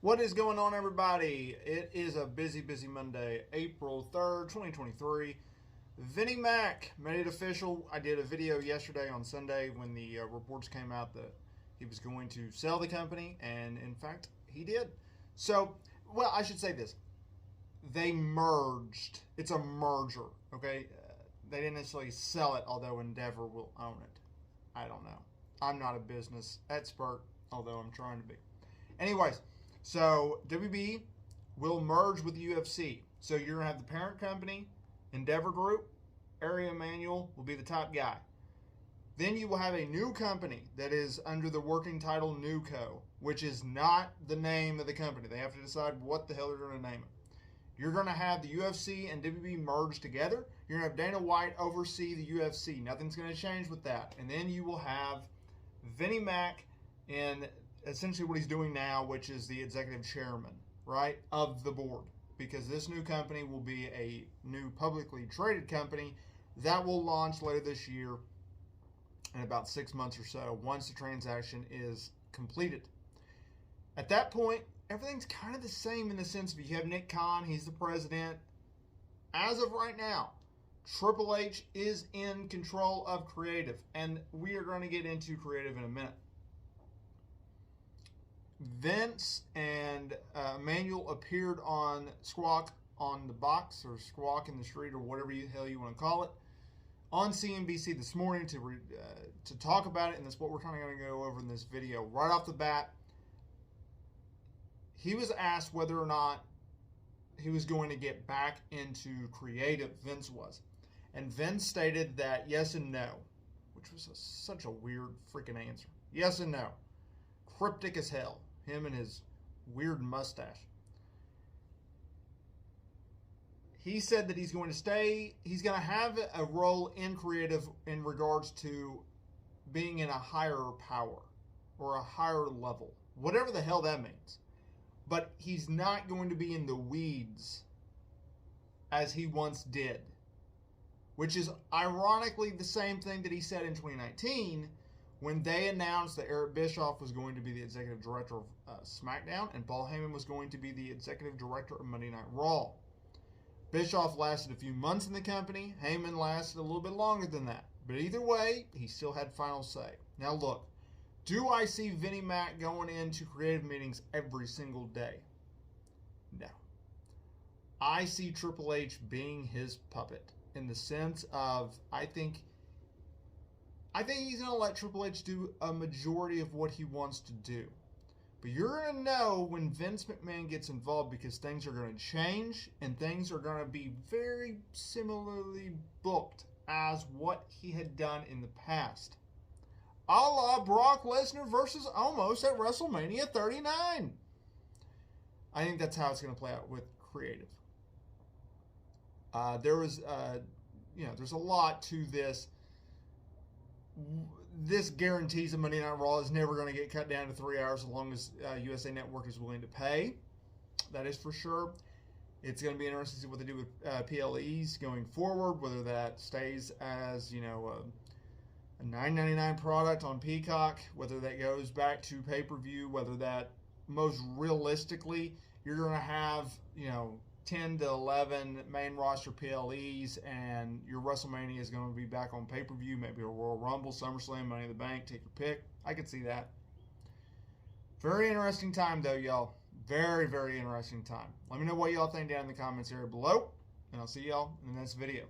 What is going on, everybody? It is a busy Monday, April 3rd, 2023. Vinnie Mac made it official. I did a video yesterday on Sunday when the reports came out that he was going to sell the company, and in fact, he did. So, well, I should say this. They merged. It's a merger, okay? They didn't necessarily sell it, although Endeavor will own it. I don't know. I'm not a business expert, although I'm trying to be. Anyways, so WB will merge with the UFC. So you're going to have the parent company, Endeavor Group. Ari Emanuel will be the top guy. Then you will have a new company that is under the working title NewCo, which is not the name of the company. They have to decide what the hell they're going to name it. You're going to have the UFC and WB merged together. You're going to have Dana White oversee the UFC. Nothing's going to change with that. And then you will have Vinnie Mac in essentially what he's doing now, which is the executive chairman, right, of the board. Because this new company will be a new publicly traded company that will launch later this year in about 6 months or so once the transaction is completed. At that point, everything's kind of the same in the sense of you have Nick Khan, he's the president. As of right now, Triple H is in control of creative, and we are going to get into creative in a minute. Vince and Emanuel appeared on Squawk on the Box, or Squawk in the Street, or whatever the hell you want to call it, on CNBC this morning to talk about it, and that's what we're kind of going to go over in this video. Right off the bat, he was asked whether or not he was going to get back into creative, Vince was. And Vince stated that yes and no, which was such a weird freaking answer. Yes and no. Cryptic as hell. Him and his weird mustache. He said that he's going to stay. He's going to have a role in creative in regards to being in a higher power or a higher level. Whatever the hell that means. But he's not going to be in the weeds as he once did. Which is ironically the same thing that he said in 2019 when they announced that Eric Bischoff was going to be the executive director of SmackDown and Paul Heyman was going to be the executive director of Monday Night Raw. Bischoff lasted a few months in the company. Heyman lasted a little bit longer than that. But either way, he still had final say. Now look, do I see Vinnie Mac going into creative meetings every single day? No. I see Triple H being his puppet in the sense of I think he's going to let Triple H do a majority of what he wants to do. But you're going to know when Vince McMahon gets involved because things are going to change and things are going to be very similarly booked as what he had done in the past. A la Brock Lesnar versus Omos at WrestleMania 39. I think that's how it's going to play out with creative. There's a lot to this. This guarantees that Monday Night Raw is never going to get cut down to 3 hours as long as USA Network is willing to pay. That is for sure. It's going to be interesting to see what they do with PLEs going forward, whether that stays as, a $9.99 product on Peacock, whether that goes back to pay-per-view, whether that most realistically you're going to have, 10 to 11 main roster PLEs, and your WrestleMania is going to be back on pay-per-view, maybe a Royal Rumble, SummerSlam, Money in the Bank, take your pick. I could see that. Very interesting time, though, y'all. Very, very interesting time. Let me know what y'all think down in the comments area below, and I'll see y'all in the next video.